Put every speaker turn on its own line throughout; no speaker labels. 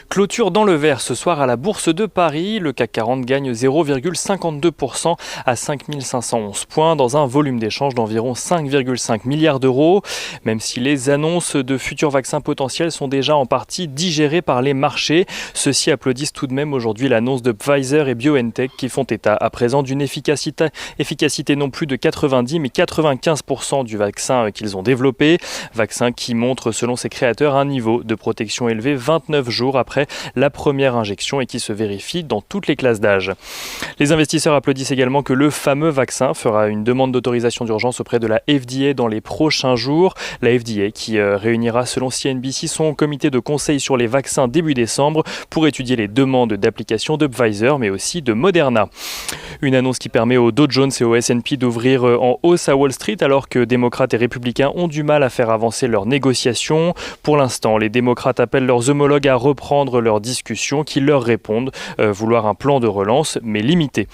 Clôture dans le vert ce soir à la Bourse de Paris. Le CAC 40 gagne 0,52% à 5511 points dans un volume d'échange d'environ 5,5 milliards d'euros. Même si les annonces de futurs vaccins potentiels sont déjà en partie digérées par les marchés, ceux-ci applaudissent tout de même aujourd'hui l'annonce de Pfizer et BioNTech qui font état à présent d'une efficacité non plus de 90 mais 95% du vaccin qu'ils ont développé. Vaccin qui montre selon ses créateurs un niveau de protection élevé 29 jours après la première injection et qui se vérifie dans toutes les classes d'âge. Les investisseurs applaudissent également que le fameux vaccin fera une demande d'autorisation d'urgence auprès de la FDA dans les prochains jours. La FDA qui réunira selon CNBC son comité de conseil sur les vaccins début décembre pour étudier les demandes d'application de Pfizer mais aussi de Moderna. Une annonce qui permet au Dow Jones et au S&P d'ouvrir en hausse à Wall Street alors que démocrates et républicains ont du mal à faire avancer leurs négociations. Pour l'instant, les démocrates appellent leurs homologues à reprendre leurs discussions qui leur répondent vouloir un plan de relance mais limité.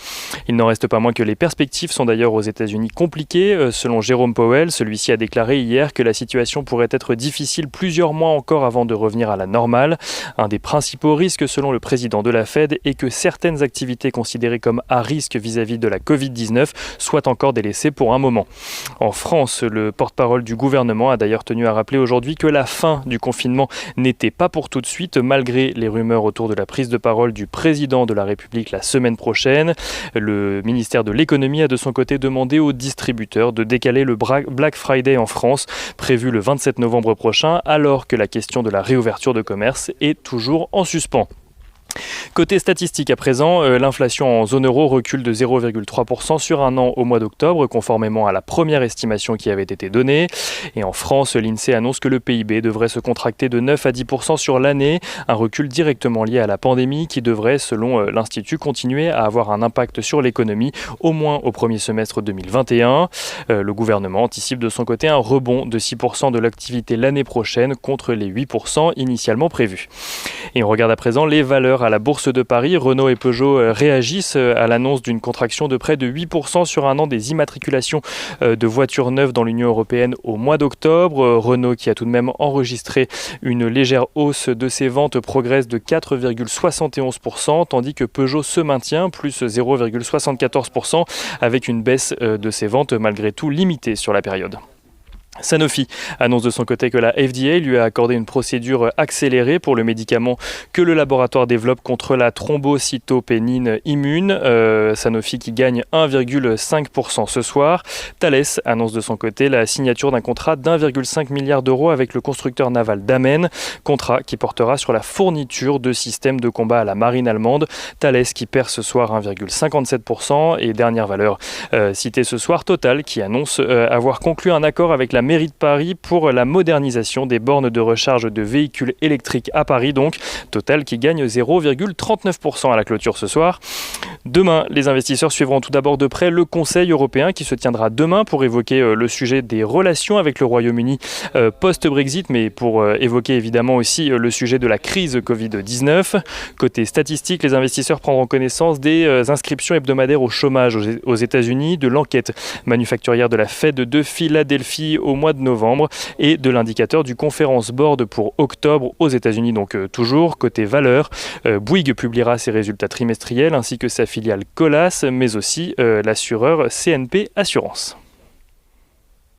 Il n'en reste pas moins que les perspectives sont d'ailleurs aux États-Unis compliquées. Selon Jérôme Powell, celui-ci a déclaré hier que la situation pourrait être difficile plusieurs mois encore avant de revenir à la normale. Un des principaux risques selon le président de la Fed est que certaines activités considérées comme à risque vis-à-vis de la Covid-19 soient encore délaissées pour un moment. En France, le porte-parole du gouvernement a d'ailleurs tenu à rappeler aujourd'hui que la fin du confinement n'était pas pour tout de suite malgré les rumeurs autour de la prise de parole du président de la République la semaine prochaine. Le ministère de l'économie a de son côté demandé aux distributeurs de décaler le Black Friday en France, prévu le 27 novembre prochain, alors que la question de la réouverture de commerce est toujours en suspens. Côté statistique à présent, l'inflation en zone euro recule de 0,3% sur un an au mois d'octobre, conformément à la première estimation qui avait été donnée. Et en France, l'INSEE annonce que le PIB devrait se contracter de 9 à 10% sur l'année, un recul directement lié à la pandémie qui devrait, selon l'Institut, continuer à avoir un impact sur l'économie, au moins au premier semestre 2021. Le gouvernement anticipe de son côté un rebond de 6% de l'activité l'année prochaine contre les 8% initialement prévus. Et on regarde à présent les valeurs à la Bourse de Paris. Renault et Peugeot réagissent à l'annonce d'une contraction de près de 8% sur un an des immatriculations de voitures neuves dans l'Union européenne au mois d'octobre. Renault qui a tout de même enregistré une légère hausse de ses ventes progresse de 4,71%, tandis que Peugeot se maintient, plus 0,74%, avec une baisse de ses ventes malgré tout limitée sur la période. Sanofi annonce de son côté que la FDA lui a accordé une procédure accélérée pour le médicament que le laboratoire développe contre la thrombocytopénine immune. Sanofi qui gagne 1,5% ce soir. Thales annonce de son côté la signature d'un contrat d'1,5 milliard d'euros avec le constructeur naval Damen, contrat qui portera sur la fourniture de systèmes de combat à la marine allemande. Thales qui perd ce soir 1,57% et dernière valeur citée ce soir, Total qui annonce avoir conclu un accord avec la mairie de Paris pour la modernisation des bornes de recharge de véhicules électriques à Paris. Donc, Total qui gagne 0,39% à la clôture ce soir. Demain, les investisseurs suivront tout d'abord de près le Conseil européen qui se tiendra demain pour évoquer le sujet des relations avec le Royaume-Uni post-Brexit, mais pour évoquer évidemment aussi le sujet de la crise Covid-19. Côté statistique, les investisseurs prendront connaissance des inscriptions hebdomadaires au chômage aux États-Unis, de l'enquête manufacturière de la Fed de Philadelphie au mois de novembre et de l'indicateur du Conference Board pour octobre aux États-Unis. Donc toujours côté valeur, Bouygues publiera ses résultats trimestriels ainsi que sa filiale Colas, mais aussi l'assureur CNP Assurance.